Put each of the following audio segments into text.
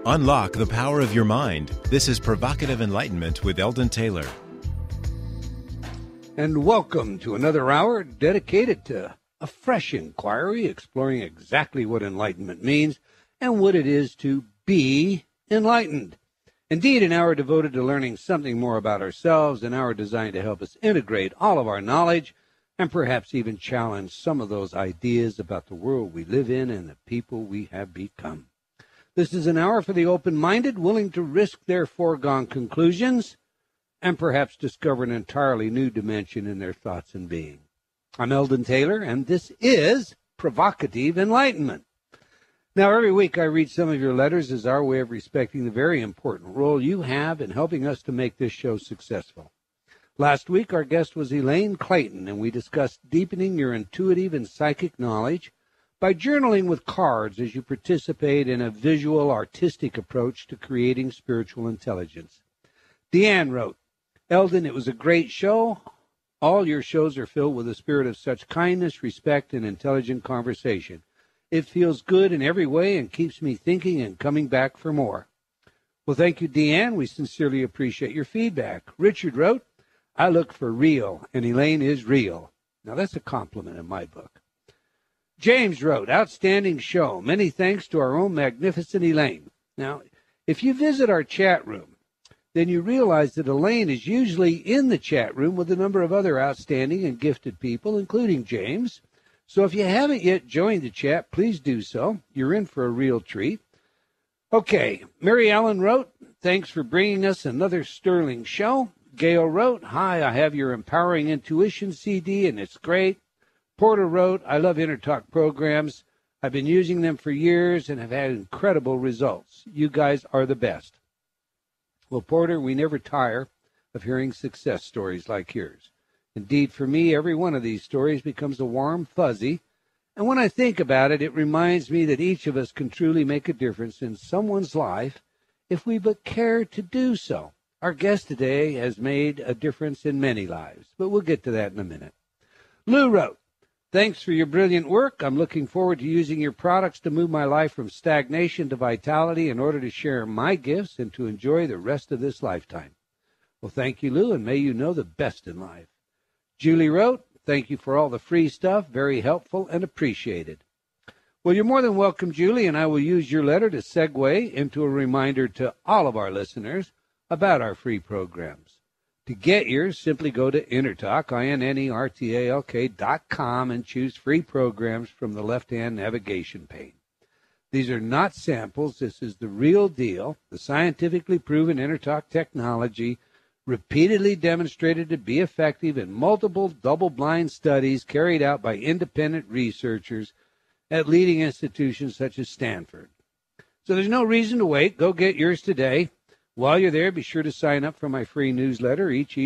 Unlock the power of your mind. This is Provocative Enlightenment with Eldon Taylor. And welcome to another hour dedicated to a fresh inquiry exploring exactly what enlightenment means and what it is to be enlightened. Indeed, an hour devoted to learning something more about ourselves, an hour designed to help us integrate all of our knowledge and perhaps even challenge some of those ideas about the world we live in and the people we have become. This is an hour for the open-minded, willing to risk their foregone conclusions and perhaps discover an entirely new dimension in their thoughts and being. I'm Eldon Taylor, and this is Provocative Enlightenment. Now, every week I read some of your letters as our way of respecting the very important role you have in helping us to make this show successful. Last week, our guest was Elaine Clayton, and we discussed deepening your intuitive and psychic knowledge by journaling with cards as you participate in a visual, artistic approach to creating spiritual intelligence. Deanne wrote, Eldon, it was a great show. All your shows are filled with a spirit of such kindness, respect, and intelligent conversation. It feels good in every way and keeps me thinking and coming back for more. Well, thank you, Deanne. We sincerely appreciate your feedback. Richard wrote, I look for real, and Elaine is real. Now, that's a compliment in my book. James wrote, outstanding show. Many thanks to our own magnificent Elaine. Now, if you visit our chat room, then you realize that Elaine is usually in the chat room with a number of other outstanding and gifted people, including James. So if you haven't yet joined the chat, please do so. You're in for a real treat. Okay, Mary Ellen wrote, thanks for bringing us another sterling show. Gail wrote, hi, I have your Empowering Intuition CD, and it's great. Porter wrote, I love InnerTalk programs. I've been using them for years and have had incredible results. You guys are the best. Well, Porter, we never tire of hearing success stories like yours. Indeed, for me, every one of these stories becomes a warm fuzzy, and when I think about it, it reminds me that each of us can truly make a difference in someone's life if we but care to do so. Our guest today has made a difference in many lives, but we'll get to that in a minute. Lou wrote, thanks for your brilliant work. I'm looking forward to using your products to move my life from stagnation to vitality in order to share my gifts and to enjoy the rest of this lifetime. Well, thank you, Lou, and may you know the best in life. Julie wrote, thank you for all the free stuff. Very helpful and appreciated. Well, you're more than welcome, Julie, and I will use your letter to segue into a reminder to all of our listeners about our free programs. To get yours, simply go to InnerTalk, INNERTALK.com, and choose free programs from the left-hand navigation pane. These are not samples. This is the real deal, the scientifically proven InnerTalk technology, repeatedly demonstrated to be effective in multiple double-blind studies carried out by independent researchers at leading institutions such as Stanford. So there's no reason to wait. Go get yours today. While you're there, be sure to sign up for my free newsletter. Each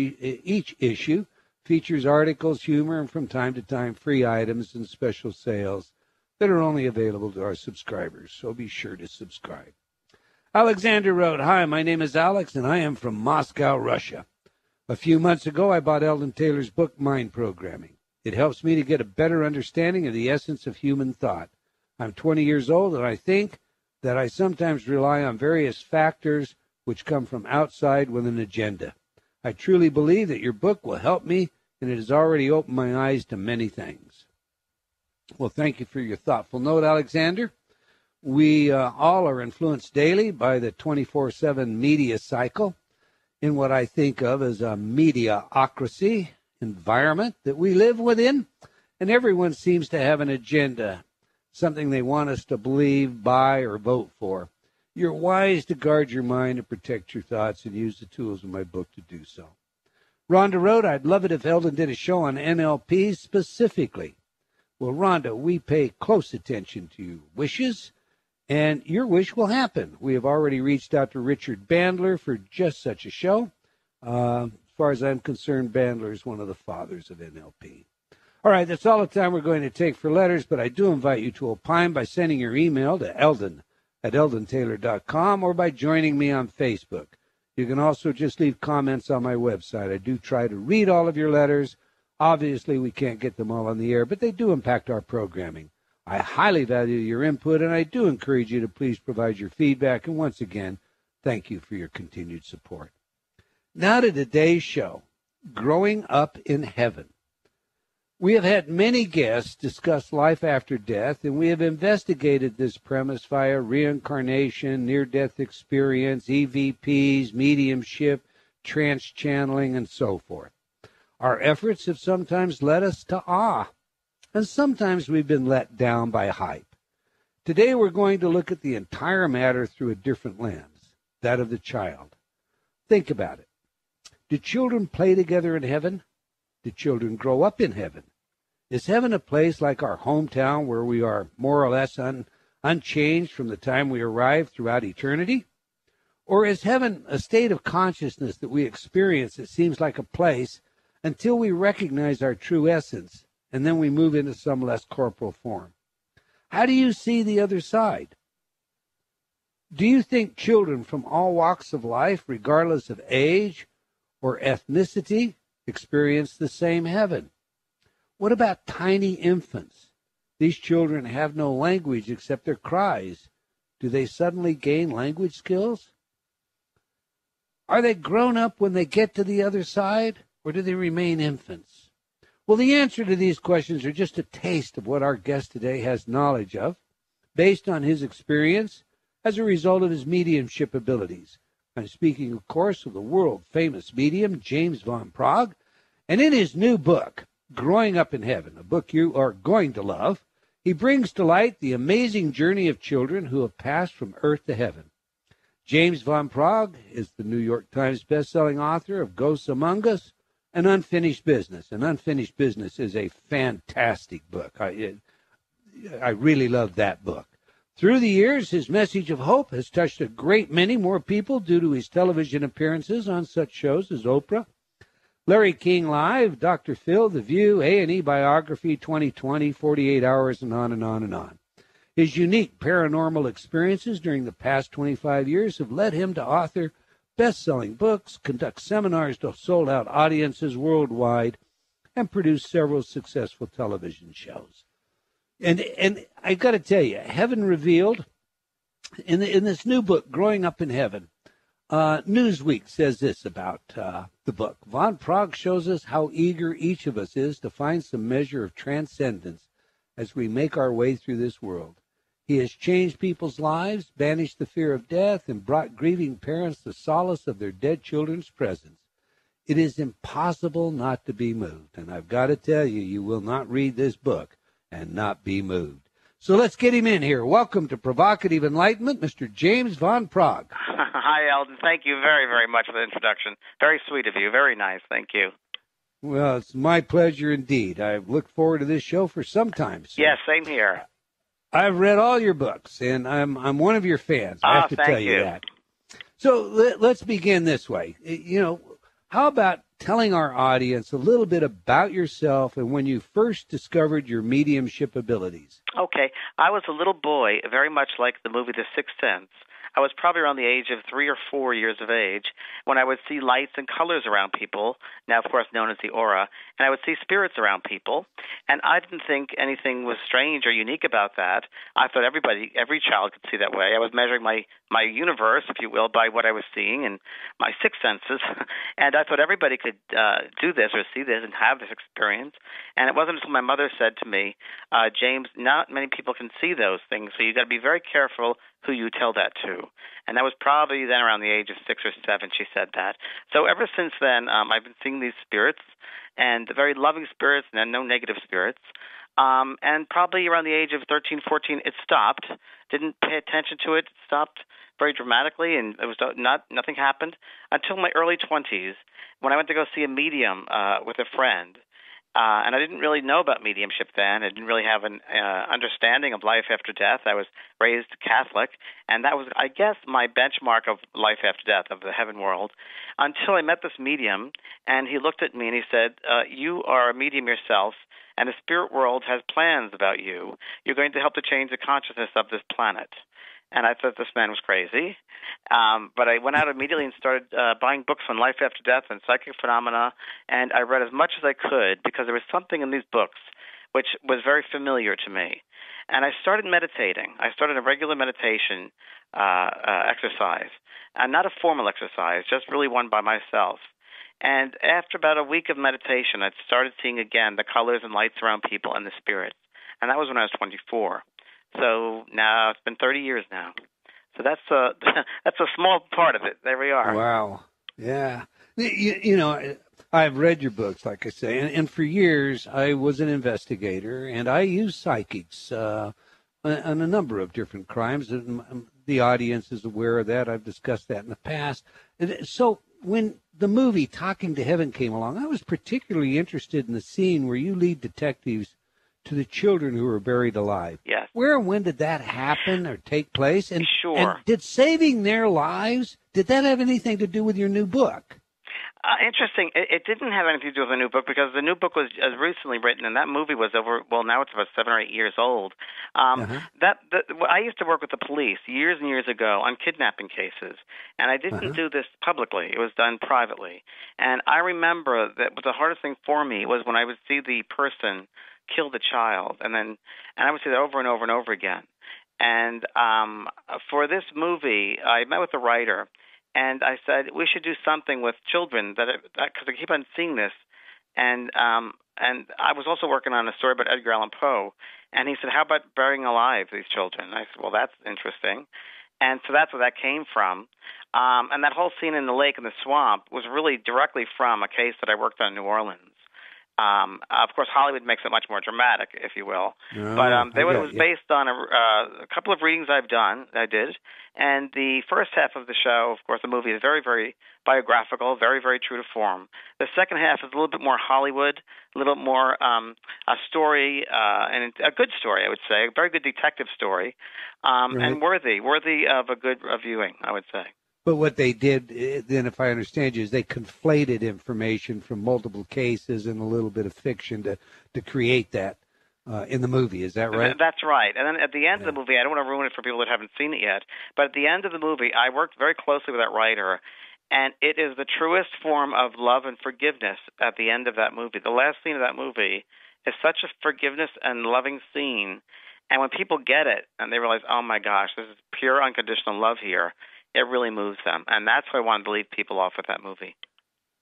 issue features articles, humor, and from time to time free items and special sales that are only available to our subscribers. So be sure to subscribe. Alexander wrote, hi, my name is Alex, and I am from Moscow, Russia. A few months ago, I bought Eldon Taylor's book, Mind Programming. It helps me to get a better understanding of the essence of human thought. I'm 20 years old, and I think that I sometimes rely on various factors which come from outside with an agenda. I truly believe that your book will help me, and it has already opened my eyes to many things. Well, thank you for your thoughtful note, Alexander. We all are influenced daily by the 24/7 media cycle in what I think of as a mediaocracy environment that we live within, and everyone seems to have an agenda, something they want us to believe, buy, or vote for. You're wise to guard your mind and protect your thoughts and use the tools in my book to do so. Rhonda wrote, I'd love it if Eldon did a show on NLP specifically. Well, Rhonda, we pay close attention to your wishes, and your wish will happen. We have already reached out to Richard Bandler for just such a show. As far as I'm concerned, Bandler is one of the fathers of NLP. All right, that's all the time we're going to take for letters, but I do invite you to opine by sending your email to eldon@eldontaylor.com or by joining me on Facebook. You can also just leave comments on my website. I do try to read all of your letters. Obviously, we can't get them all on the air, but they do impact our programming. I highly value your input, and I do encourage you to please provide your feedback. And once again, thank you for your continued support. Now to today's show, Growing Up in Heaven. We have had many guests discuss life after death, and we have investigated this premise via reincarnation, near-death experience, EVPs, mediumship, trance channeling, and so forth. Our efforts have sometimes led us to awe, and sometimes we've been let down by hype. Today we're going to look at the entire matter through a different lens, that of the child. Think about it. Do children play together in heaven? Do children grow up in heaven? Is heaven a place like our hometown where we are more or less unchanged from the time we arrive throughout eternity? Or is heaven a state of consciousness that we experience that seems like a place until we recognize our true essence, and then we move into some less corporal form? How do you see the other side? Do you think children from all walks of life, regardless of age or ethnicity, experience the same heaven? What about tiny infants? These children have no language except their cries. Do they suddenly gain language skills? Are they grown up when they get to the other side, or do they remain infants? Well, the answer to these questions are just a taste of what our guest today has knowledge of, based on his experience as a result of his mediumship abilities. I'm speaking, of course, of the world-famous medium, James Van Praagh, and in his new book, Growing Up in Heaven, a book you are going to love, he brings to light the amazing journey of children who have passed from earth to heaven. James Van Praagh is the New York Times bestselling author of Ghosts Among Us and Unfinished Business. And Unfinished Business is a fantastic book. I really love that book. Through the years, his message of hope has touched a great many more people due to his television appearances on such shows as Oprah, Larry King Live, Dr. Phil, The View, A&E Biography, 2020, 48 Hours, and on and on and on. His unique paranormal experiences during the past 25 years have led him to author best-selling books, conduct seminars to sold-out audiences worldwide, and produce several successful television shows. And I got to tell you, Heaven Revealed, in this new book, Growing Up in Heaven, Newsweek says this about the book. Van Praagh shows us how eager each of us is to find some measure of transcendence as we make our way through this world. He has changed people's lives, banished the fear of death, and brought grieving parents the solace of their dead children's presence. It is impossible not to be moved, and I've got to tell you, you will not read this book and not be moved. So let's get him in here. Welcome to Provocative Enlightenment, Mr. James Van Praagh. Hi, Eldon. Thank you very, very much for the introduction. Very sweet of you. Very nice. Thank you. Well, it's my pleasure indeed. I've looked forward to this show for some time. So yes, same here. I've read all your books, and I'm one of your fans. I have to tell you that. So let's begin this way. How about telling our audience a little bit about yourself and when you first discovered your mediumship abilities? Okay. I was a little boy, very much like the movie The Sixth Sense. I was probably around the age of 3 or 4 years of age when I would see lights and colors around people, now, of course, known as the aura, and I would see spirits around people. And I didn't think anything was strange or unique about that. I thought every child could see that way. I was measuring my universe, if you will, by what I was seeing and my sixth senses. And I thought everybody could do this or see this and have this experience. And it wasn't until my mother said to me, James, not many people can see those things, so you've got to be very careful who you tell that to. And that was probably then around the age of 6 or 7 she said that. So ever since then, I've been seeing these spirits, and very loving spirits and no negative spirits. And probably around the age of 13, 14, it stopped. Didn't pay attention to it. It stopped very dramatically, and it was nothing happened until my early 20s when I went to go see a medium with a friend. And I didn't really know about mediumship then. I didn't really have an understanding of life after death. I was raised Catholic, and that was, I guess, my benchmark of life after death, of the heaven world, until I met this medium, and he looked at me and he said, you are a medium yourself, and the spirit world has plans about you. You're going to help to change the consciousness of this planet. And I thought this man was crazy. But I went out immediately and started buying books on life after death and psychic phenomena, and I read as much as I could because there was something in these books which was very familiar to me. and I started meditating. I started a regular meditation exercise, and not a formal exercise, just really one by myself. And after about a week of meditation, I started seeing again the colors and lights around people and the spirits. And that was when I was 24. So now it's been 30 years now. So that's that's a small part of it. There we are. Wow. Yeah. You know, I've read your books, like I say, and for years I was an investigator, and I used psychics on a number of different crimes. And the audience is aware of that. I've discussed that in the past. So when the movie Talking to Heaven came along, I was particularly interested in the scene where you lead detectives to the children who were buried alive. Yes. Where and when did that happen or take place? And, Sure. And did saving their lives, did that have anything to do with your new book? Interesting. It didn't have anything to do with the new book because the new book was recently written, and that movie was now it's about 7 or 8 years old. I used to work with the police years and years ago on kidnapping cases, and I didn't do this publicly. It was done privately. And I remember that the hardest thing for me was when I would see the person kill the child, and I would see that over and over and over again. And for this movie, I met with the writer, and I said we should do something with children because I keep on seeing this. And I was also working on a story about Edgar Allan Poe, and he said, "How about burying alive these children?" And I said, "Well, that's interesting." And so that's where that came from. And that whole scene in the lake and the swamp was really directly from a case that I worked on in New Orleans. Of course, Hollywood makes it much more dramatic, if you will. But it was based on a couple of readings I did. And the first half of the show, of course, the movie is very, very biographical, very, very true to form. The second half is a little bit more Hollywood, a little more a story, and a good story, I would say, a very good detective story, and worthy of a good viewing, I would say. But what they did, then, if I understand you, is they conflated information from multiple cases and a little bit of fiction to create that in the movie. Is that right? That's right. And then at the end of the movie, I don't want to ruin it for people that haven't seen it yet, but at the end of the movie, I worked very closely with that writer, and it is the truest form of love and forgiveness at the end of that movie. The last scene of that movie is such a forgiveness and loving scene, and when people get it and they realize, oh my gosh, this is pure unconditional love here, it really moves them. And that's why I wanted to leave people off with that movie.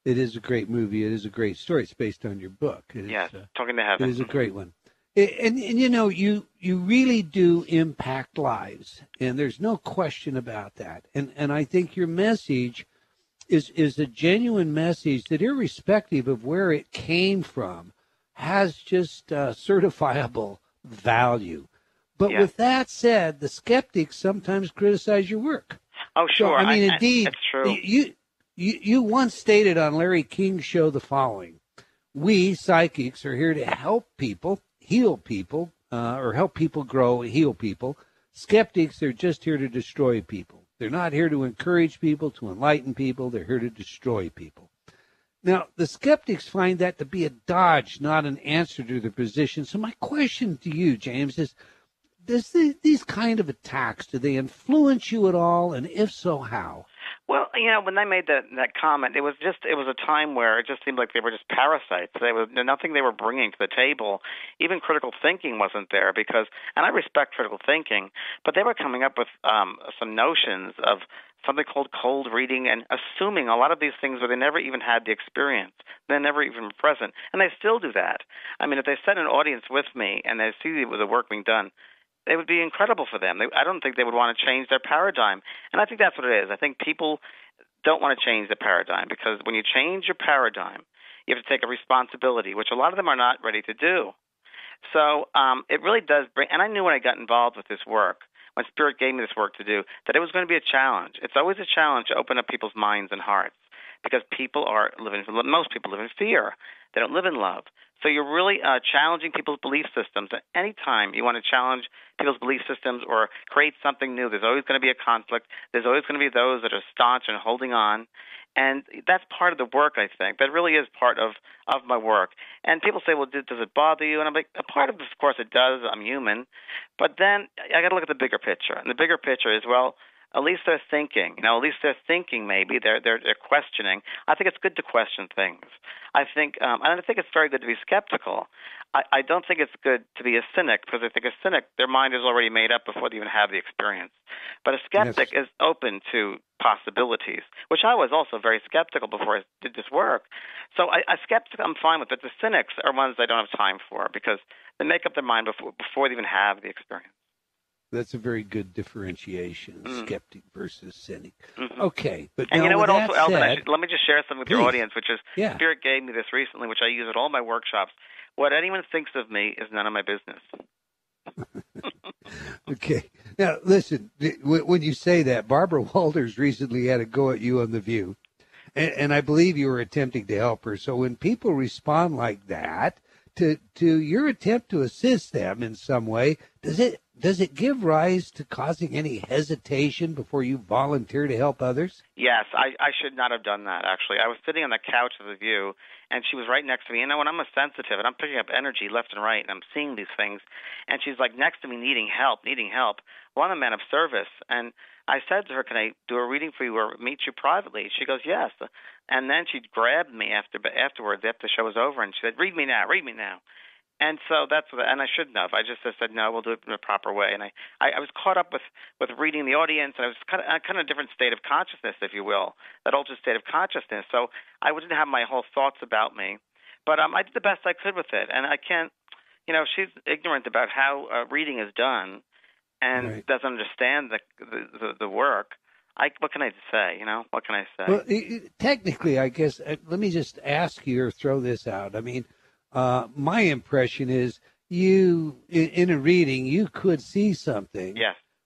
It is a great movie. It is a great story. It's based on your book. Yes, Talking to Heaven. It is a great one. And you know, you really do impact lives, and there's no question about that. And I think your message is a genuine message that, irrespective of where it came from, has just certifiable value. But with that said, the skeptics sometimes criticize your work. Oh, sure. So, I mean, indeed, it's true. You once stated on Larry King's show the following: "We psychics are here to help people, heal people, or help people grow, heal people. Skeptics are just here to destroy people. They're not here to encourage people, to enlighten people. They're here to destroy people." Now, the skeptics find that to be a dodge, not an answer to their position. So my question to you, James, is: does these kind of attacks, do they influence you at all, and if so, how? Well, you know, when they made that comment, it was a time where it just seemed like they were just parasites. Nothing they were bringing to the table. Even critical thinking wasn't there and I respect critical thinking, but they were coming up with some notions of something called cold reading and assuming a lot of these things where they never even had the experience. They're never even present, and they still do that. I mean, if they sat in an audience with me and they see the work being done, it would be incredible for them. I don't think they would want to change their paradigm. And I think that's what it is. I think people don't want to change their paradigm because when you change your paradigm, you have to take a responsibility, which a lot of them are not ready to do. So it really does bring – and I knew when I got involved with this work, when Spirit gave me this work to do, that it was going to be a challenge. It's always a challenge to open up people's minds and hearts because most people live in fear. They don't live in love. So you're really challenging people's belief systems. At any time you want to challenge people's belief systems or create something new, there's always going to be a conflict. There's always going to be those that are staunch and holding on. And that's part of the work, I think. That really is part of my work. And people say, well, does it bother you? And I'm like, a part of this, of course, it does. I'm human. But then I got to look at the bigger picture. And the bigger picture is, well, at least they're thinking. You know, at least they're thinking. Maybe they're questioning. I think it's good to question things. I think it's very good to be skeptical. I don't think it's good to be a cynic, because I think a cynic, their mind is already made up before they even have the experience. But a skeptic is open to possibilities, which I was also very skeptical before I did this work. So a skeptic I'm fine with, but the cynics are ones I don't have time for, because they make up their mind before they even have the experience. That's a very good differentiation, skeptic versus cynic. Mm-hmm. Okay. But and now, you know what that also, Eldon, said, let me just share something with your audience, which is Spirit gave me this recently, which I use at all my workshops. What anyone thinks of me is none of my business. Okay. Now, listen, when you say that, Barbara Walters recently had a go at you on The View, and I believe you were attempting to help her. So when people respond like that to your attempt to assist them in some way, does it give rise to causing any hesitation before you volunteer to help others? Yes, I should not have done that, actually. I was sitting on the couch of The View, and she was right next to me. And when I'm a sensitive, and I'm picking up energy left and right, and I'm seeing these things, and she's like next to me needing help. Well, I'm a man of service. And I said to her, can I do a reading for you or meet you privately? She goes, yes. And then she grabbed me afterwards, after the show was over, and she said, read me now. And so and I shouldn't have. I just said, no, we'll do it in a proper way. And I was caught up with reading the audience, and I was kind of a different state of consciousness, if you will, that altered state of consciousness. So I didn't have my whole thoughts about me. But I did the best I could with it. And I can't, she's ignorant about how reading is done and doesn't understand the work. What can I say? What can I say? Well, technically, I guess, let me just ask you or throw this out. I mean, my impression is you, in a reading, you could see something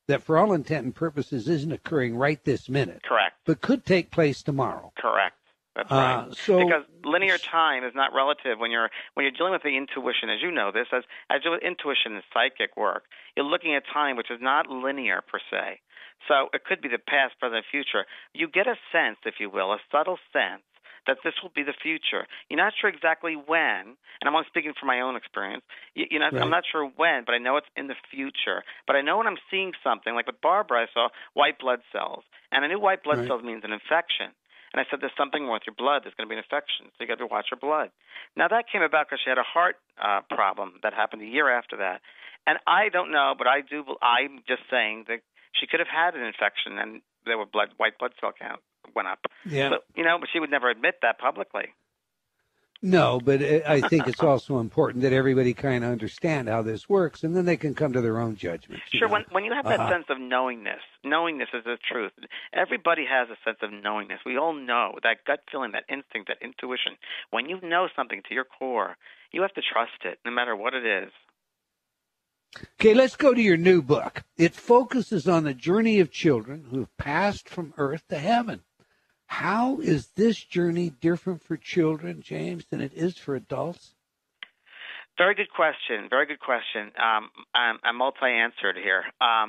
that for all intent and purposes isn't occurring right this minute. Correct. But could take place tomorrow. Correct. That's right. Because linear time is not relative when you're dealing with the intuition, as you know this, as with intuition and psychic work, you're looking at time which is not linear per se. So it could be the past, present, future. You get a sense, if you will, a subtle sense that this will be the future. You're not sure exactly when, and I'm only speaking from my own experience. I'm not sure when, but I know it's in the future. But I know when I'm seeing something, like with Barbara, I saw white blood cells, and I knew white blood cells means an infection. And I said, there's something wrong with your blood. There's going to be an infection, so you got to watch your blood. Now, that came about because she had a heart problem that happened a year after that. And I don't know, but I'm just saying that she could have had an infection, and there were white blood cell count went up. Yeah. So, but she would never admit that publicly. No, but I think it's also important that everybody kind of understand how this works, and then they can come to their own judgment. Sure, when you have that sense of knowingness is the truth. Everybody has a sense of knowingness. We all know that gut feeling, that instinct, that intuition. When you know something to your core, you have to trust it, no matter what it is. Okay, let's go to your new book. It focuses on the journey of children who have passed from earth to heaven. How is this journey different for children, James, than it is for adults? Very good question. I'm multi-answered here. I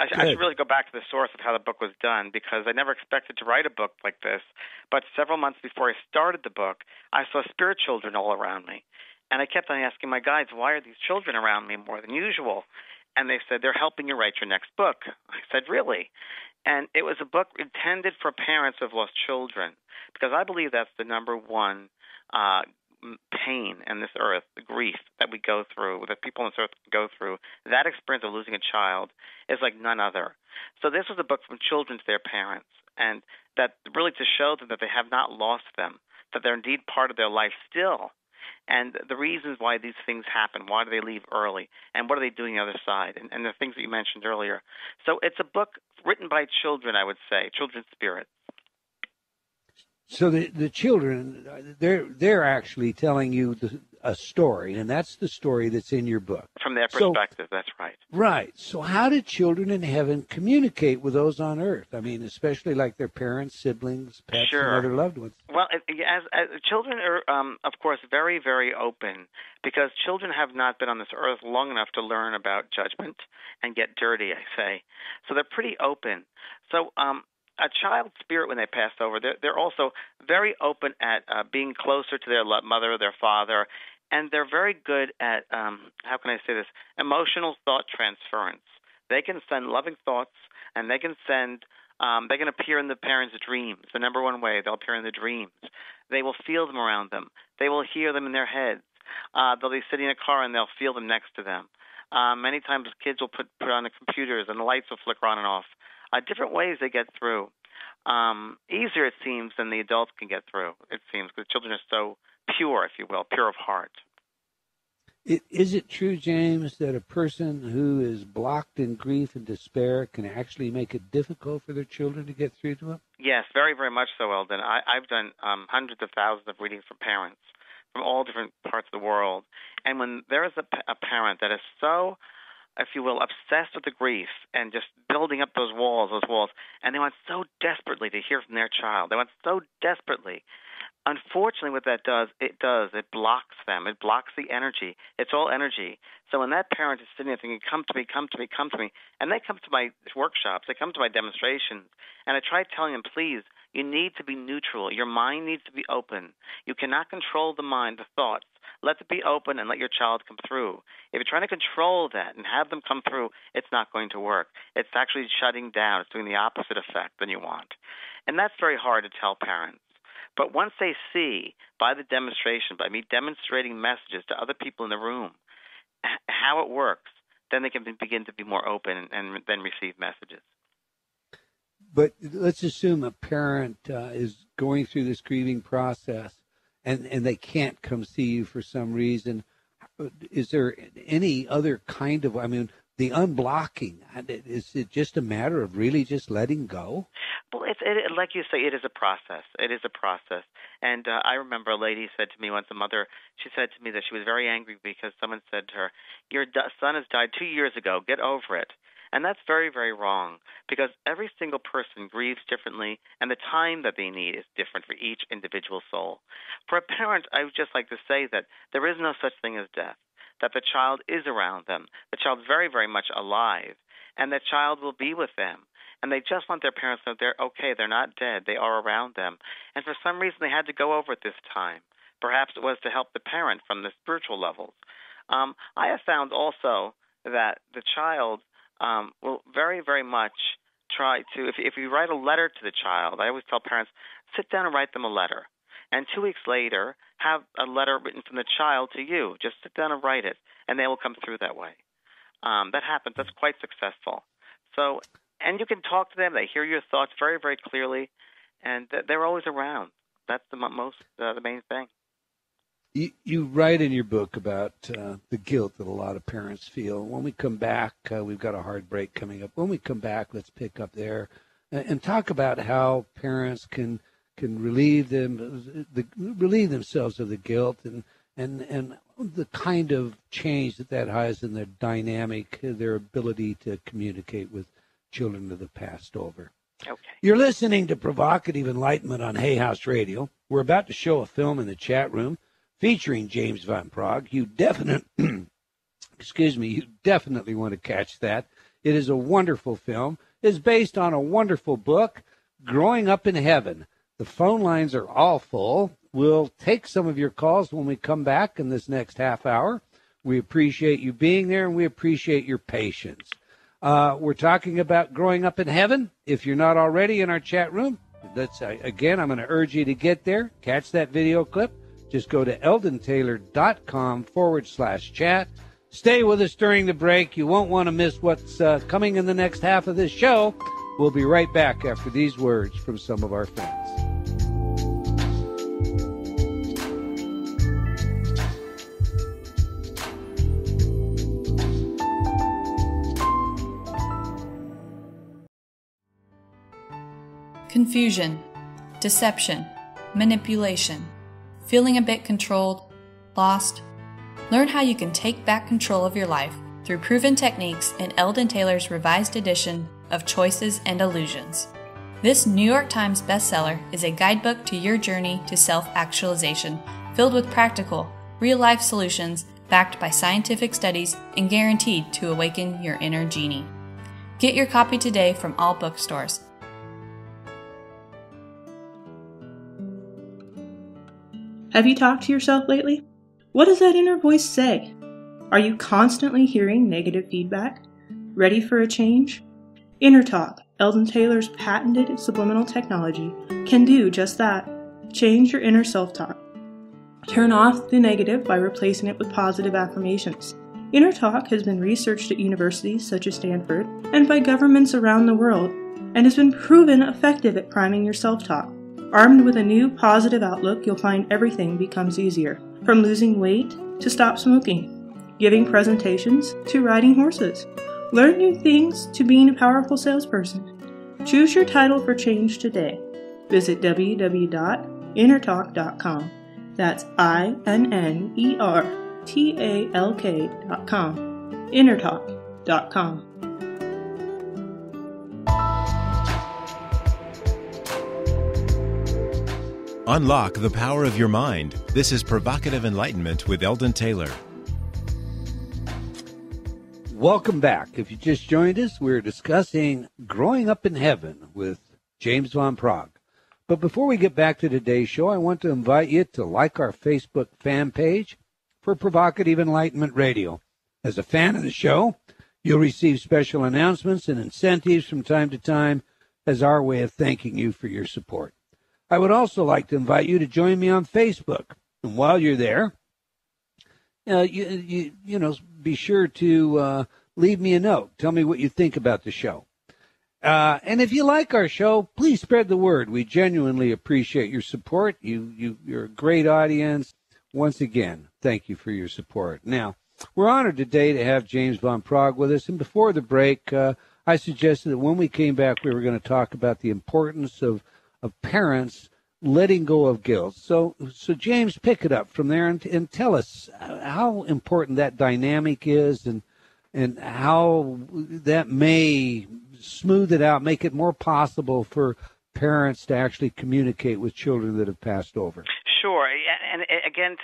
should really go back to the source of how the book was done, because I never expected to write a book like this. But several months before I started the book, I saw spirit children all around me. And I kept on asking my guides, why are these children around me more than usual? And they said, they're helping you write your next book. I said, really? And it was a book intended for parents who have lost children, because I believe that's the number one pain in this earth, the grief that we go through, that people on this earth go through. That experience of losing a child is like none other. So this was a book from children to their parents, and that really to show them that they have not lost them, that they're indeed part of their life still, and the reasons why these things happen, why do they leave early, and what are they doing on the other side, and the things that you mentioned earlier. So it's a book written by children, I would say, children's spirits. So the children, they're actually telling you a story, and that's the story that's in your book. From their perspective, that's right. Right. So how do children in heaven communicate with those on earth? I mean, especially like their parents, siblings, pets, and other loved ones. Well, as children are, of course, very, very open, because children have not been on this earth long enough to learn about judgment and get dirty, I say. So they're pretty open. So a child's spirit, when they pass over, they're also very open at being closer to their mother or their father, and they're very good at, how can I say this, emotional thought transference. They can send loving thoughts, and they can appear in the parents' dreams. The number one way, they'll appear in the dreams. They will feel them around them. They will hear them in their heads. They'll be sitting in a car and they'll feel them next to them. Many times kids will put on the computers and the lights will flicker on and off. Different ways they get through. Easier, it seems, than the adults can get through, it seems, because children are so pure, if you will, pure of heart. Is it true, James, that a person who is blocked in grief and despair can actually make it difficult for their children to get through to them? Yes, very, very much so, Eldon. I've done hundreds of thousands of readings for parents from all different parts of the world. And when there is a parent that is so, if you will, obsessed with the grief and just building up those walls, and they want so desperately to hear from their child. They want so desperately. Unfortunately, what that does, it blocks them. It blocks the energy. It's all energy. So when that parent is sitting there thinking, come to me, come to me, come to me, and they come to my workshops, they come to my demonstrations, and I try telling them, please, you need to be neutral. Your mind needs to be open. You cannot control the mind, the thoughts. Let it be open and let your child come through. If you're trying to control that and have them come through, it's not going to work. It's actually shutting down. It's doing the opposite effect than you want. And that's very hard to tell parents. But once they see, by the demonstration, by me demonstrating messages to other people in the room, how it works, then they can begin to be more open and then receive messages. But let's assume a parent is going through this grieving process and they can't come see you for some reason. Is there any other kind of, the unblocking, is it just a matter of really just letting go? Well, like you say, it is a process. It is a process. And I remember a lady said to me once, a mother, she said to me that she was very angry because someone said to her, your son has died 2 years ago, get over it. And that's very, very wrong, because every single person grieves differently, and the time that they need is different for each individual soul. For a parent, I would just like to say that there is no such thing as death, that the child is around them. The child's very, very much alive, and the child will be with them. And they just want their parents to know they're okay, they're not dead, they are around them. And for some reason, they had to go over it this time. Perhaps it was to help the parent from the spiritual levels. I have found also that the child will very, very much try to, if you write a letter to the child, I always tell parents, sit down and write them a letter. And 2 weeks later, have a letter written from the child to you. Just sit down and write it, and they will come through that way. That happens. That's quite successful. So, and you can talk to them. They hear your thoughts very, very clearly, and they're always around. That's the main thing. You write in your book about the guilt that a lot of parents feel. When we come back, we've got a hard break coming up. When we come back, let's pick up there and talk about how parents can relieve themselves of the guilt and the kind of change that has in their dynamic, their ability to communicate with children of the past over. Okay. You're listening to Provocative Enlightenment on Hay House Radio. We're about to show a film in the chat room featuring James Van Praagh. You definitely want to catch that. It is a wonderful film. It's based on a wonderful book, Growing Up in Heaven. The phone lines are all full. We'll take some of your calls when we come back in this next half hour. We appreciate you being there, and we appreciate your patience. We're talking about growing up in heaven. If you're not already in our chat room, again, I'm going to urge you to get there. Catch that video clip. Just go to eldontaylor.com/chat. Stay with us during the break. You won't want to miss what's coming in the next half of this show. We'll be right back after these words from some of our friends. Confusion, deception, manipulation, feeling a bit controlled, lost. Learn how you can take back control of your life through proven techniques in Eldon Taylor's revised edition of Choices and Illusions. This New York Times bestseller is a guidebook to your journey to self-actualization, filled with practical, real-life solutions backed by scientific studies and guaranteed to awaken your inner genie. Get your copy today from all bookstores. Have you talked to yourself lately? What does that inner voice say? Are you constantly hearing negative feedback? Ready for a change? Inner Talk, Eldon Taylor's patented subliminal technology, can do just that. Change your inner self-talk. Turn off the negative by replacing it with positive affirmations. Inner Talk has been researched at universities such as Stanford and by governments around the world and has been proven effective at priming your self-talk. Armed with a new positive outlook, you'll find everything becomes easier. From losing weight to stop smoking, giving presentations to riding horses. Learn new things to being a powerful salesperson. Choose your title for change today. Visit www.innertalk.com. That's INNERTALK.com. Innertalk.com. Unlock the power of your mind. This is Provocative Enlightenment with Eldon Taylor. Welcome back. If you just joined us, we're discussing Growing Up in Heaven with James von Praagh. But before we get back to today's show, I want to invite you to like our Facebook fan page for Provocative Enlightenment Radio. As a fan of the show, you'll receive special announcements and incentives from time to time as our way of thanking you for your support. I would also like to invite you to join me on Facebook. And while you're there, be sure to leave me a note. Tell me what you think about the show. And if you like our show, please spread the word. We genuinely appreciate your support. You're a great audience. Once again, thank you for your support. Now, we're honored today to have James von Praagh with us. And before the break, I suggested that when we came back, we were going to talk about the importance of parents letting go of guilt. So James, pick it up from there and tell us how important that dynamic is and how that may smooth it out, make it more possible for parents to actually communicate with children that have passed over. Sure. And again,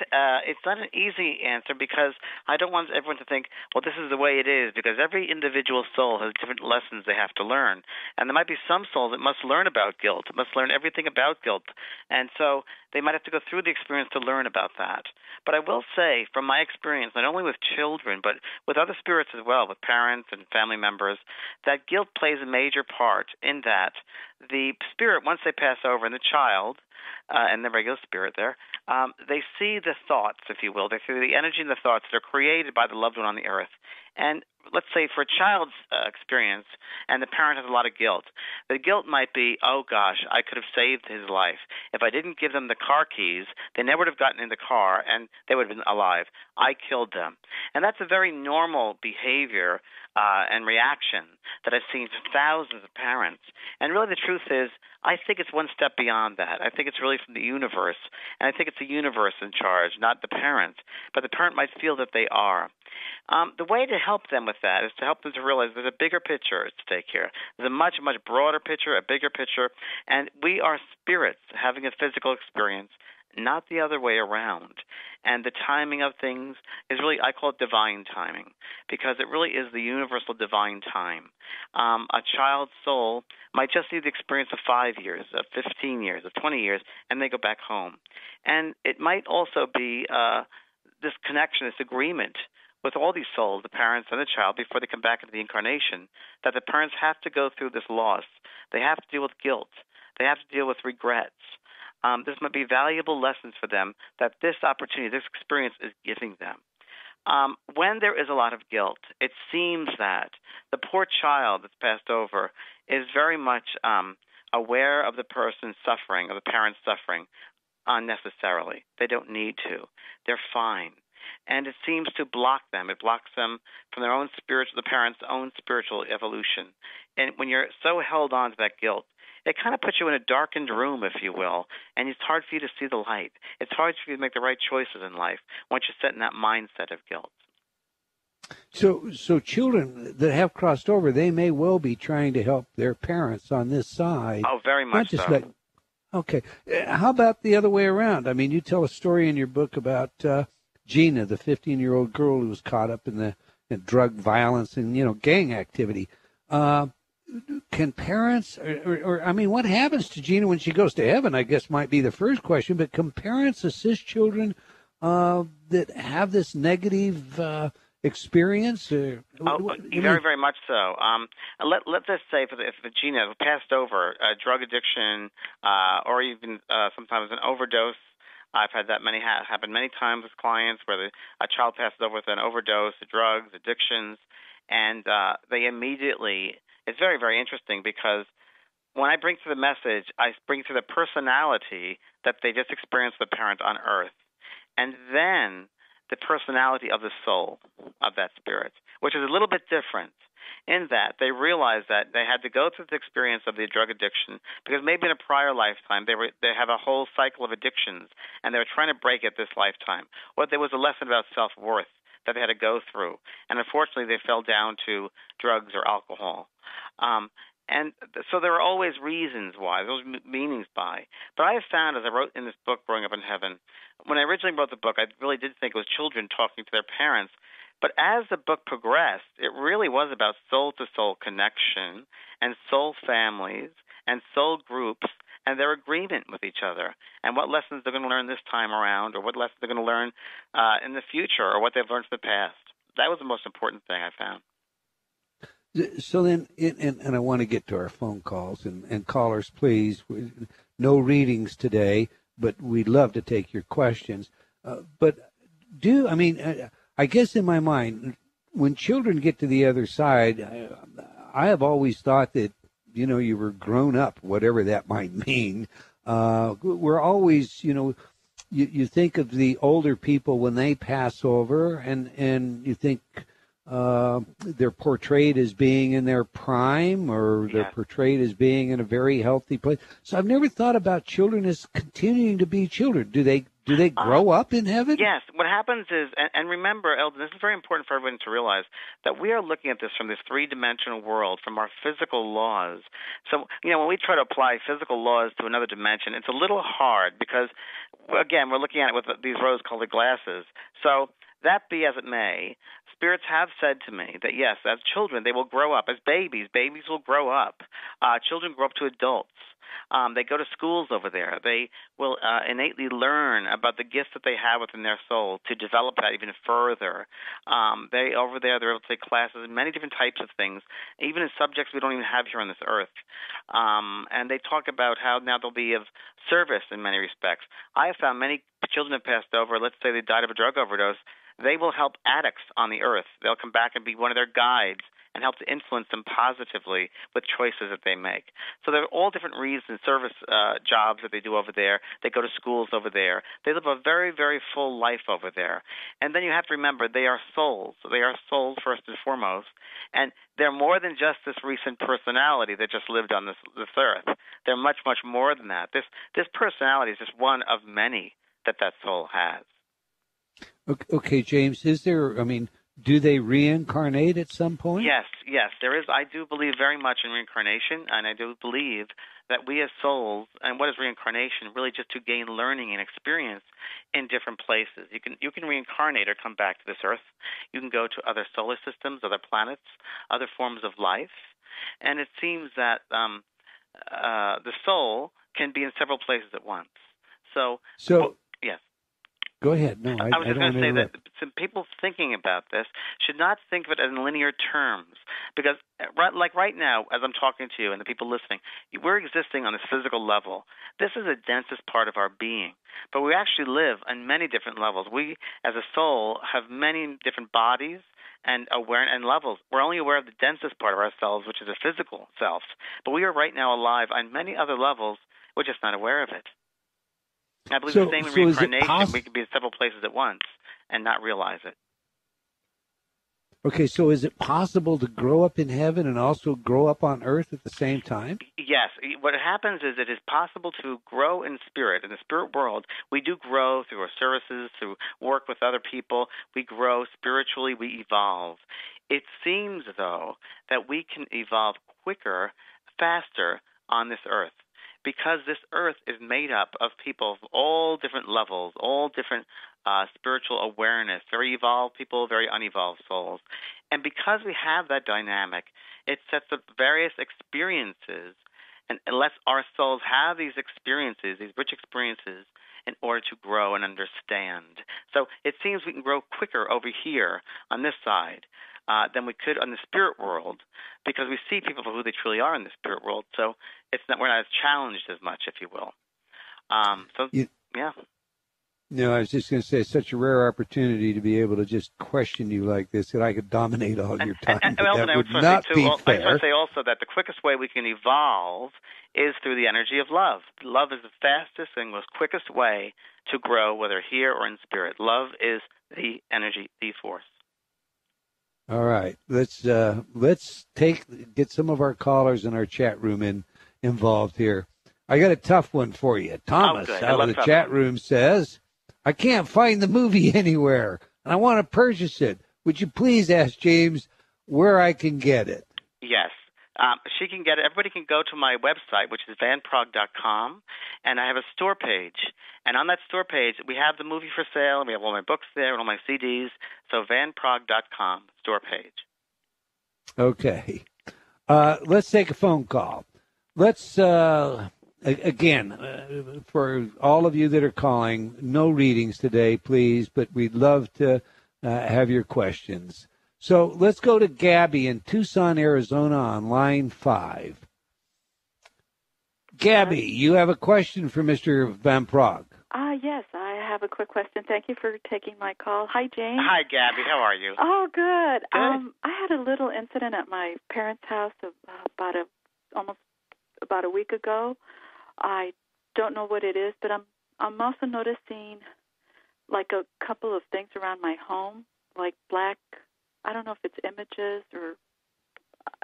it's not an easy answer because I don't want everyone to think, well, this is the way it is, because every individual soul has different lessons they have to learn. And there might be some souls that must learn about guilt, must learn everything about guilt. And so they might have to go through the experience to learn about that. But I will say, from my experience, not only with children, but with other spirits as well, with parents and family members, that guilt plays a major part in that the spirit, once they pass over, and the child, and the regular spirit there, they see the thoughts, if you will. They see the energy and the thoughts that are created by the loved one on the earth. And let's say for a child's experience, and the parent has a lot of guilt, the guilt might be, oh, gosh, I could have saved his life. If I didn't give them the car keys, they never would have gotten in the car, and they would have been alive. I killed them. And that's a very normal behavior and reaction that I've seen from thousands of parents. And really the truth is, I think it's one step beyond that. I think it's really from the universe, and I think it's the universe in charge, not the parent. But the parent might feel that they are. The way to help them with that is to help them to realize there's a bigger picture at stake here. There's a much, much broader picture, a bigger picture, and we are spirits having a physical experience, not the other way around. And the timing of things is really, I call it divine timing, because it really is the universal divine time. A child's soul might just need the experience of 5 years, of 15 years, of 20 years, and they go back home. And it might also be this connection, this agreement with all these souls, the parents and the child, before they come back into the incarnation, that the parents have to go through this loss. They have to deal with guilt. They have to deal with regrets. This might be valuable lessons for them that this opportunity, this experience is giving them. When there is a lot of guilt, it seems that the poor child that's passed over is very much aware of the person's suffering, of the parent's suffering, unnecessarily. They don't need to. They're fine. And it seems to block them. It blocks them from their own spiritual, the parents' own spiritual evolution. And when you're so held on to that guilt, it kind of puts you in a darkened room, if you will, and it's hard for you to see the light. It's hard for you to make the right choices in life once you're set in that mindset of guilt. So children that have crossed over, they may well be trying to help their parents on this side. Oh, very much so. Okay. How about the other way around? I mean, you tell a story in your book about Gina, the 15-year-old girl who was caught up in drug violence and, gang activity. Can parents, or I mean, what happens to Gina when she goes to heaven, I guess might be the first question, but can parents assist children that have this negative experience? Very, very much so. Let's just say if Gina passed over drug addiction or even sometimes an overdose I've had that happen many times with clients where a child passes over with an overdose, drugs, addictions, and they immediately, it's very, very interesting because when I bring through the message, I bring through the personality that they just experienced with the parent on earth, and then the personality of the soul of that spirit, which is a little bit different in that they realize that they had to go through the experience of the drug addiction because maybe in a prior lifetime they have a whole cycle of addictions and they were trying to break it this lifetime. Or there was a lesson about self-worth that they had to go through. And unfortunately they fell down to drugs or alcohol. And so there are always reasons why, those meanings by. But I have found, as I wrote in this book, Growing Up in Heaven, when I originally wrote the book, I really did think it was children talking to their parents. But as the book progressed, it really was about soul-to-soul connection and soul families and soul groups and their agreement with each other and what lessons they're going to learn this time around or what lessons they're going to learn in the future or what they've learned from the past. That was the most important thing I found. So then, and I want to get to our phone calls, and callers, please, no readings today, but we'd love to take your questions. I guess in my mind, when children get to the other side, I have always thought that, you were grown up, whatever that might mean. We're always, you think of the older people when they pass over, and you think they're portrayed as being in their prime, or they're portrayed as being in a very healthy place. So I've never thought about children as continuing to be children. Do they grow up in heaven? Yes. What happens is, and remember, Eldon, this is very important for everyone to realize, that we are looking at this from this three-dimensional world, from our physical laws. So, when we try to apply physical laws to another dimension, it's a little hard because, again, we're looking at it with these rose-colored glasses. So that be as it may, spirits have said to me that, yes, as children, they will grow up. As babies will grow up. Children grow up to adults. They go to schools over there. They will innately learn about the gifts that they have within their soul to develop that even further. They're able to take classes in many different types of things, even in subjects we don't even have here on this earth. And they talk about how now they'll be of service in many respects. I have found many children have passed over. Let's say they died of a drug overdose. They will help addicts on the earth. They'll come back and be one of their guides and help to influence them positively with choices that they make. So there are all different reasons, service jobs that they do over there. They go to schools over there. They live a very, very full life over there. And then you have to remember they are souls. They are souls first and foremost. And they're more than just this recent personality that just lived on this earth. They're much, much more than that. This personality is just one of many that soul has. Okay, James, do they reincarnate at some point? Yes, there is. I do believe very much in reincarnation, and I do believe that we as souls, and what is reincarnation? Really just to gain learning and experience in different places. You can reincarnate or come back to this earth. You can go to other solar systems, other planets, other forms of life, and it seems that the soul can be in several places at once. So yes. Go ahead. No, I was just going to say that some people thinking about this should not think of it in linear terms because, like right now, as I'm talking to you and the people listening, we're existing on this physical level. This is the densest part of our being, but we actually live on many different levels. We, as a soul, have many different bodies and awareness and levels. We're only aware of the densest part of ourselves, which is a physical self, but we are right now alive on many other levels. We're just not aware of it. I believe the same in reincarnation. We could be in several places at once and not realize it. Okay, so is it possible to grow up in heaven and also grow up on earth at the same time? Yes. What happens is it is possible to grow in spirit. In the spirit world, we do grow through our services, through work with other people. We grow spiritually. We evolve. It seems, though, that we can evolve quicker, faster on this earth, because this earth is made up of people of all different levels, all different spiritual awareness, very evolved people, very unevolved souls. And because we have that dynamic, it sets up various experiences and lets our souls have these experiences, these rich experiences, in order to grow and understand. So it seems we can grow quicker over here on this side than we could on the spirit world, because we see people for who they truly are in the spirit world. So we're not as challenged as much, if you will. Yeah. No, I was just going to say, it's such a rare opportunity to be able to just question you like this, that I could dominate all your time. That would not be fair. I just want to say also that the quickest way we can evolve is through the energy of love. Love is the fastest and most quickest way to grow, whether here or in spirit. Love is the energy, the force. All right, let's get some of our callers in our chat room involved here. I got a tough one for you. Thomas out of the chat room says, I can't find the movie anywhere, and I want to purchase it. Would you please ask James where I can get it? Yes. She can get it. Everybody can go to my website, which is vanpraagh.com, and I have a store page. And on that store page, we have the movie for sale, and we have all my books there and all my CDs. So vanpraagh.com, store page. Okay. Let's take a phone call. Let's, again, for all of you that are calling, no readings today, please, but we'd love to have your questions. So let's go to Gabby in Tucson, Arizona on line 5. Gabby, you have a question for Mr. Van Praagh. Yes, I have a quick question. Thank you for taking my call. Hi, James. Hi, Gabby. How are you? Oh, good. Good. I had a little incident at my parents' house almost about a week ago. I don't know what it is, but I'm also noticing like a couple of things around my home, like black. I don't know if it's images or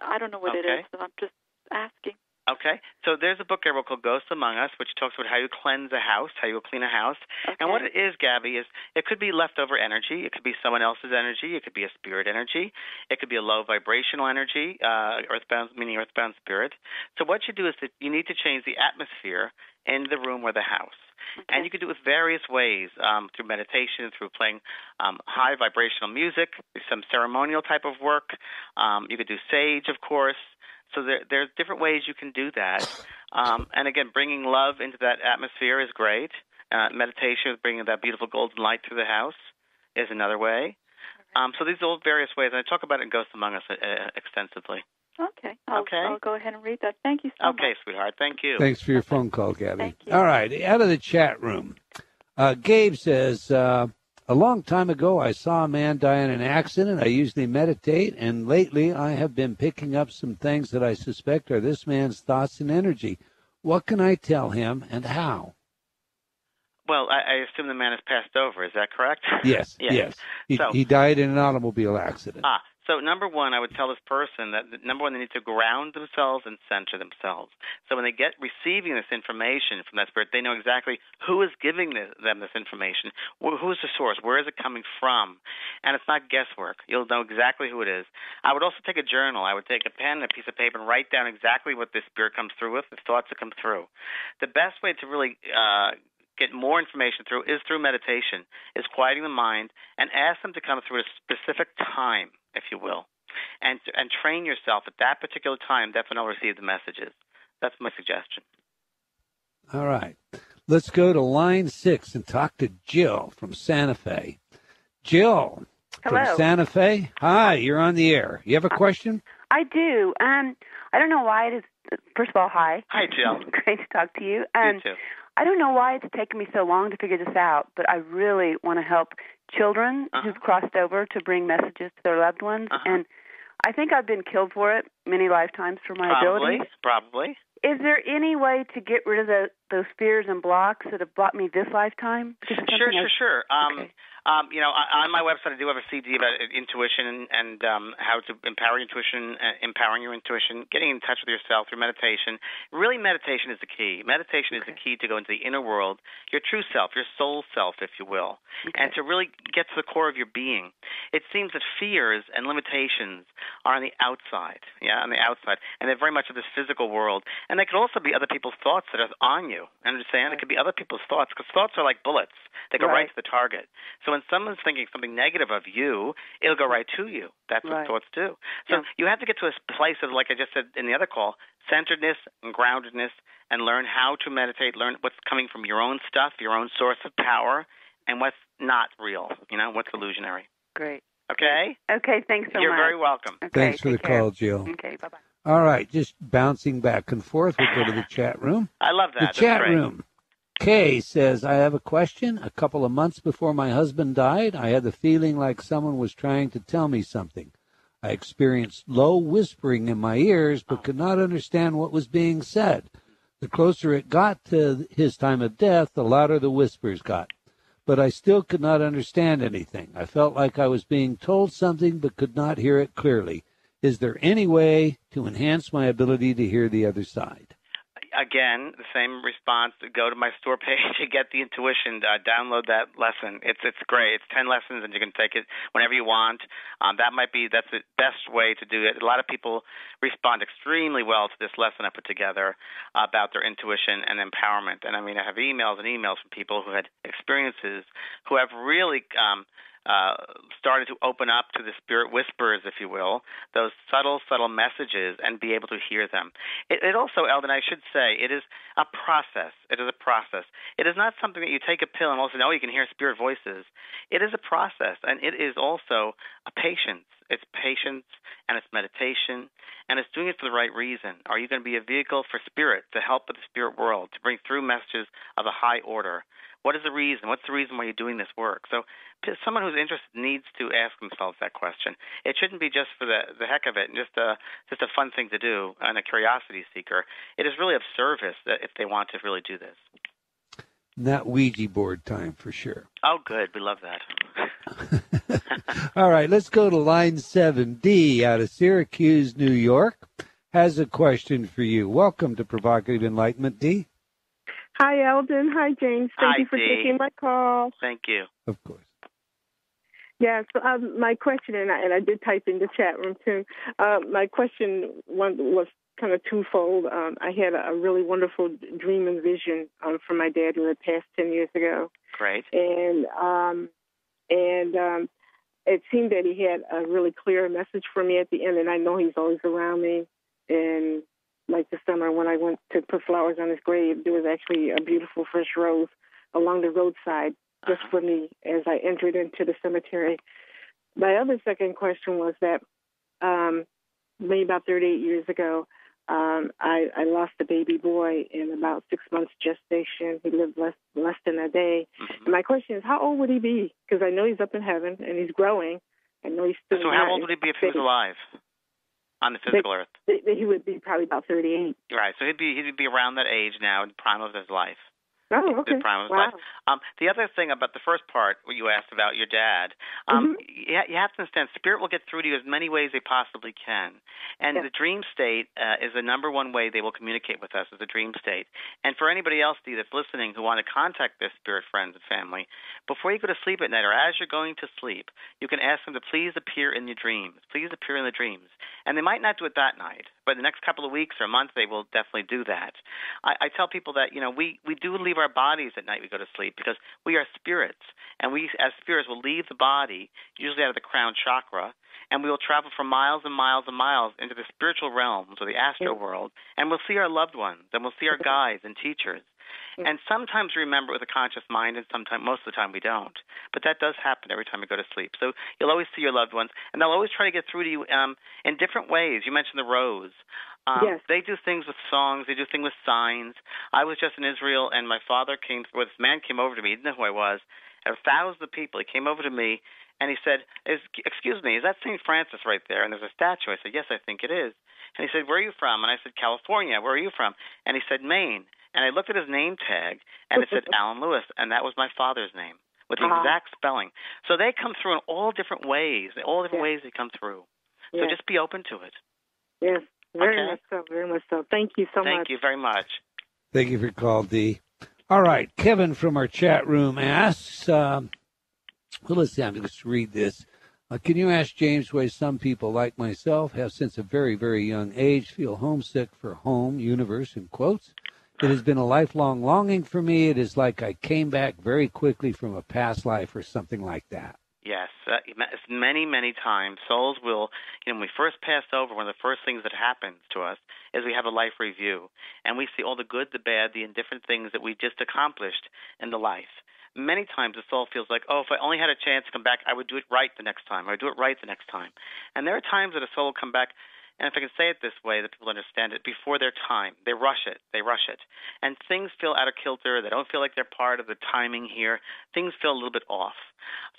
I don't know what it is, so I'm just asking. Okay. So there's a book I wrote called Ghosts Among Us, which talks about how you cleanse a house, how you clean a house. Okay. And what it is, Gabby, is it could be leftover energy. It could be someone else's energy. It could be a spirit energy. It could be a low vibrational energy, earthbound, meaning earthbound spirit. So what you do is that you need to change the atmosphere in the room or the house. Okay. And you can do it with various ways, through meditation, through playing high vibrational music, some ceremonial type of work. You could do sage, of course. So there's different ways you can do that. And again, bringing love into that atmosphere is great. Meditation, bringing that beautiful golden light through the house is another way. So these are all various ways. And I talk about it in Ghosts Among Us extensively. Okay. I'll go ahead and read that. Thank you so much. Okay, sweetheart. Thank you. Thanks for your phone call, Gabby. Thank you. All right. Out of the chat room, Gabe says, a long time ago, I saw a man die in an accident. I usually meditate, and lately I have been picking up some things that I suspect are this man's thoughts and energy. What can I tell him, and how? Well, I assume the man has passed over. Is that correct? Yes. He died in an automobile accident. So number one, I would tell this person that number one, they need to ground themselves and center themselves. So when they get receiving this information from that spirit, they know exactly who is giving them this information, who is the source, where is it coming from, and it's not guesswork. You'll know exactly who it is. I would also take a journal. I would take a pen and a piece of paper and write down exactly what this spirit comes through with, the thoughts that come through. The best way to really get more information through is through meditation, is quieting the mind, and ask them to come through at a specific time, if you will, and train yourself at that particular time. That's when I'll receive the messages. That's my suggestion. All right. Let's go to line 6 and talk to Jill from Santa Fe. Jill from Santa Fe. Hi, you're on the air. You have a question? I do. I don't know why it is. First of all, hi. Hi, Jill. Great to talk to you. You too. I don't know why it's taken me so long to figure this out, but I really want to help children who've crossed over to bring messages to their loved ones. And I think I've been killed for it many lifetimes for my abilities. Probably. Is there any way to get rid of those fears and blocks that have blocked me this lifetime? Sure. Okay. On my website, I do have a CD about intuition and how to empower intuition, empowering your intuition, getting in touch with yourself through meditation. Really, meditation is the key. Meditation is the key to go into the inner world, your true self, your soul self, if you will, and to really get to the core of your being. It seems that fears and limitations are on the outside, and they're very much of this physical world. And they could also be other people's thoughts that are on you. Understand? It could be other people's thoughts, because thoughts are like bullets. They go right to the target. So when someone's thinking something negative of you, it'll go right to you. That's what thoughts do. So you have to get to a place of, like I just said in the other call, centeredness and groundedness, and learn how to meditate, learn what's coming from your own stuff, your own source of power, and what's not real, what's illusionary. Great. Okay? Okay, thanks so much. You're very welcome. Okay, thanks for the call, Jill. Okay, bye-bye. All right, just bouncing back and forth. We'll go to the chat room. I love that. The chat room. Kay says, I have a question. A couple of months before my husband died, I had the feeling like someone was trying to tell me something. I experienced low whispering in my ears, but could not understand what was being said. The closer it got to his time of death, the louder the whispers got. But I still could not understand anything. I felt like I was being told something, but could not hear it clearly. Is there any way to enhance my ability to hear the other side? Again, the same response. Go to my store page and get the intuition. Download that lesson. It's great. It's 10 lessons, and you can take it whenever you want. That's the best way to do it. A lot of people respond extremely well to this lesson I put together about their intuition and empowerment. And I mean, I have emails and emails from people who had experiences who have really started to open up to the spirit whispers, if you will, those subtle messages, and be able to hear them. It also, Eldon, I should say, it is a process. It is a process. It is not something that you take a pill and all of a sudden, you can hear spirit voices. It is a process, and it is also a patience. It's patience, and it's meditation, and it's doing it for the right reason. Are you going to be a vehicle for spirit to help with the spirit world, to bring through messages of a high order? What is the reason? What's the reason why you're doing this work? So someone who's interested needs to ask themselves that question. It shouldn't be just for the heck of it and just a fun thing to do and a curiosity seeker. It is really of service if they want to really do this. Not Ouija board time for sure. Oh, good. We love that. All right, let's go to line 7. D out of Syracuse, New York, has a question for you. Welcome to Provocative Enlightenment, D. Hi, Eldon. Hi, James. Thank you for taking my call. Thank you. Of course. Yeah, so my question, and I did type in the chat room, too. My question was kind of twofold. I had a really wonderful dream and vision from my dad who had passed 10 years ago. Great. And it seemed that he had a really clear message for me at the end, and I know he's always around me. And like the summer when I went to put flowers on his grave, there was actually a beautiful fresh rose along the roadside just for me as I entered into the cemetery. My other second question was that maybe about 38 years ago, I lost a baby boy in about 6 months gestation. He lived less than a day. And my question is, how old would he be? Because I know he's up in heaven and he's growing. I know he's still. So how old would he be if he was alive on the physical earth? He would be probably about 38. Right. So he'd be around that age now in the prime of his life. Oh, okay. Wow. The other thing about the first part, what you asked about your dad, you have to understand, spirit will get through to you as many ways they possibly can. And the dream state is the number one way they will communicate with us, is the dream state. And for anybody else that's listening who want to contact their spirit friends and family, before you go to sleep at night or as you're going to sleep, you can ask them to please appear in your dreams. Please appear in the dreams. And they might not do it that night, but the next couple of weeks or months they will definitely do that. I tell people that, we do leave our bodies at night we go to sleep because we are spirits. And we, as spirits, will leave the body, usually out of the crown chakra, and we will travel for miles and miles and miles into the spiritual realms or the astral world, and we'll see our loved ones, and we'll see our guides and teachers. And sometimes we remember with a conscious mind, and most of the time we don't. But that does happen every time we go to sleep. So you'll always see your loved ones, and they'll always try to get through to you in different ways. You mentioned the rose. They do things with songs. They do things with signs. I was just in Israel, and my father this man came over to me. He didn't know who I was. There were thousands of people. He came over to me, and he said, excuse me, is that St. Francis right there? And there's a statue. I said, yes, I think it is. And he said, where are you from? And I said, California. Where are you from? And he said, Maine. And I looked at his name tag, and it said Alan Lewis, and that was my father's name with the exact spelling. So they come through in all different ways. All different ways they come through. So just be open to it. Yes, very much so, very much so. Thank you so much. Thank you very much. Thank you for your call, Dee. All right, Kevin from our chat room asks, let's see, I'm going to read this. Can you ask James why some people like myself have since a very, very young age feel homesick for home, universe, in quotes? It has been a lifelong longing for me. It is like I came back very quickly from a past life or something like that. Yes, many, many times souls will, when we first pass over, one of the first things that happens to us is we have a life review, and we see all the good, the bad, the indifferent things that we just accomplished in the life. Many times the soul feels like, if I only had a chance to come back, I would do it right the next time. I would do it right the next time. And there are times that a soul will come back and if I can say it this way that people understand it, before their time. They rush it. And things feel out of kilter. They don't feel like they're part of the timing here. Things feel a little bit off.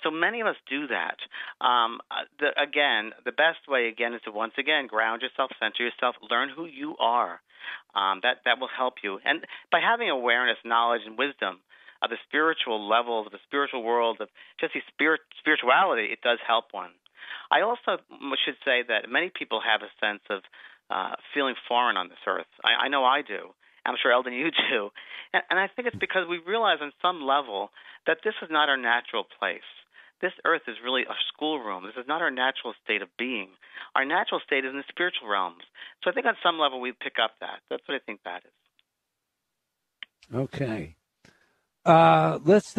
So many of us do that. The best way, again, is to once again ground yourself, center yourself, learn who you are. That will help you. And by having awareness, knowledge, and wisdom of the spiritual levels, of the spiritual world, of just the spirituality, it does help one. I also should say that many people have a sense of feeling foreign on this earth. I know I do. I'm sure, Eldon, you do. And I think it's because we realize on some level that this is not our natural place. This earth is really a schoolroom. This is not our natural state of being. Our natural state is in the spiritual realms. So I think on some level we pick up that. That's what I think that is. Okay. Let's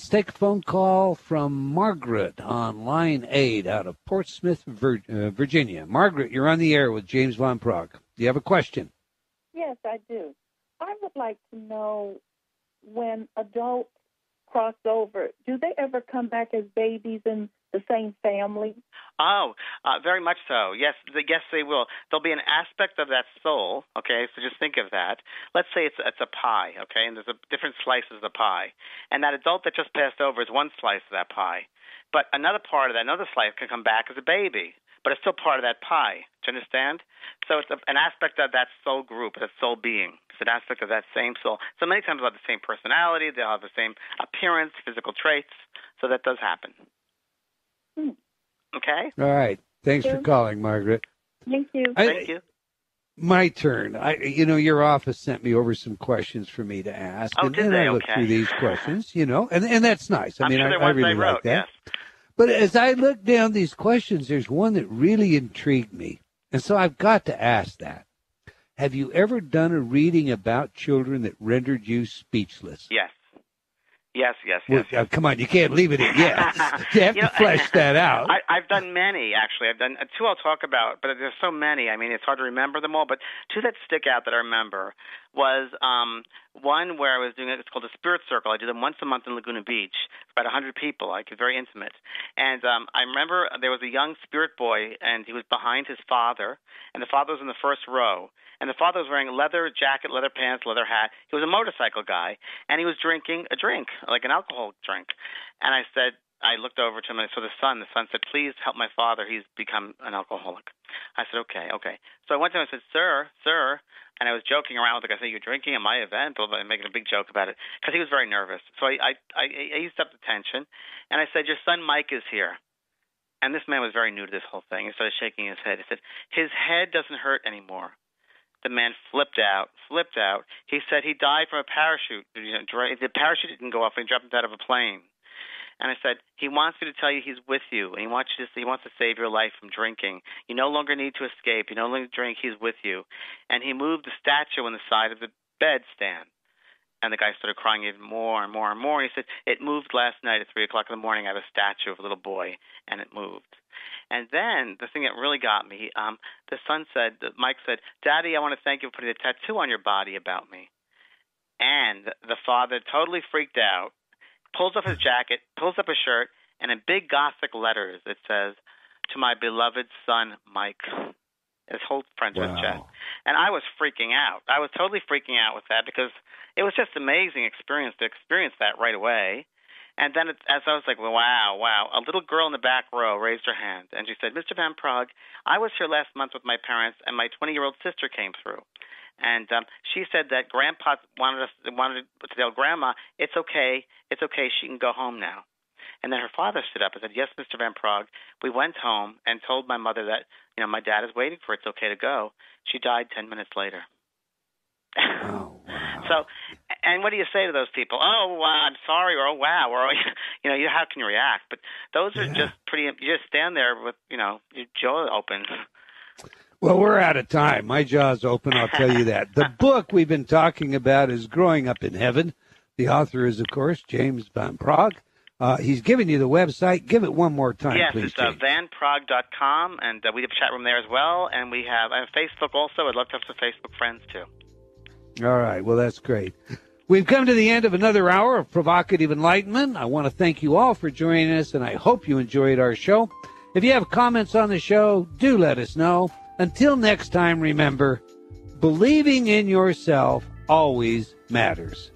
take a phone call from Margaret on line 8 out of Portsmouth, Virginia. Margaret, you're on the air with James Van Praagh. Do you have a question? Yes, I do. I would like to know, when adults cross over, do they ever come back as babies in the same family? Oh, very much so. Yes, they will. There'll be an aspect of that soul, okay, so just think of that. Let's say it's a pie, okay, and there's different slices of the pie. And that adult that just passed over is one slice of that pie. But another part of that, another slice can come back as a baby, but it's still part of that pie. Do you understand? So it's an aspect of that soul group, that soul being. It's an aspect of that same soul. So many times they'll have the same personality, they'll have the same appearance, physical traits, so that does happen. Okay? All right. Thanks for calling, Margaret. Thank you. Thank you. My turn. Your office sent me over some questions for me to ask. Oh, and did they? I looked through these questions, and that's nice. I'm sure I really like that. Yes. But as I look down these questions, there's one that really intrigued me. And so I've got to ask that. Have you ever done a reading about children that rendered you speechless? Yes. Yes. Come on, you can't leave it at yes. You have to flesh that out. I've done many, actually. I've done two I'll talk about, but there's so many. I mean, it's hard to remember them all, but two that stick out that I remember was one where I was doing it's called a Spirit Circle. I do them once a month in Laguna Beach, about 100 people, very intimate. And I remember there was a young spirit boy, and he was behind his father, and the father was in the first row. And the father was wearing a leather jacket, leather pants, leather hat. He was a motorcycle guy, and he was drinking a drink, like an alcoholic drink. And I looked over to him, and I saw the son. The son said, "Please help my father. He's become an alcoholic." I said, okay. So I went to him and said, sir, and I was joking around with the guy, saying, "You're drinking at my event," making a big joke about it, because he was very nervous. So I eased up the tension, and I said, "Your son Mike is here." And this man was very new to this whole thing. He started shaking his head. He said, "His head doesn't hurt anymore." The man flipped out. He said he died from a parachute. The parachute didn't go off, and he jumped out of a plane. And I said, he wants me to tell you he's with you, and he wants to save your life from drinking. You no longer need to escape. You no longer drink. He's with you. And he moved the statue on the side of the bed stand. And the guy started crying even more and more and more. And he said, "It moved last night at 3 o'clock in the morning. I have a statue of a little boy, and it moved." And then the thing that really got me, the son said, Mike said, "Daddy, I want to thank you for putting a tattoo on your body about me." And the father totally freaked out, pulls off his jacket, pulls up his shirt, and in big Gothic letters it says, "To my beloved son, Mike." His whole French chest. And I was freaking out. I was totally freaking out with that, because it was just an amazing experience to experience that right away. And then as I was like, wow, a little girl in the back row raised her hand, and she said, "Mr. Van Praagh, I was here last month with my parents, and my 20-year-old sister came through. And she said that Grandpa wanted to tell Grandma, it's okay, she can go home now." And then her father stood up and said, "Yes, Mr. Van Praagh, we went home and told my mother that, my dad is waiting for it. It's okay to go." She died 10 minutes later. Oh, wow. So, and what do you say to those people? "Oh, wow, I'm sorry," or "Oh, wow," or, how can you react? But those are just pretty, you just stand there with, your jaw open. Well, we're out of time. My jaw's open, I'll tell you that. The book we've been talking about is Growing Up in Heaven. The author is, of course, James Van Praagh. He's given you the website. Give it one more time, please. Yes, it's vanpraagh.com, and we have a chat room there as well. And I have Facebook also. I'd love to have some Facebook friends, too. All right. Well, that's great. We've come to the end of another hour of Provocative Enlightenment. I want to thank you all for joining us, and I hope you enjoyed our show. If you have comments on the show, do let us know. Until next time, remember, believing in yourself always matters.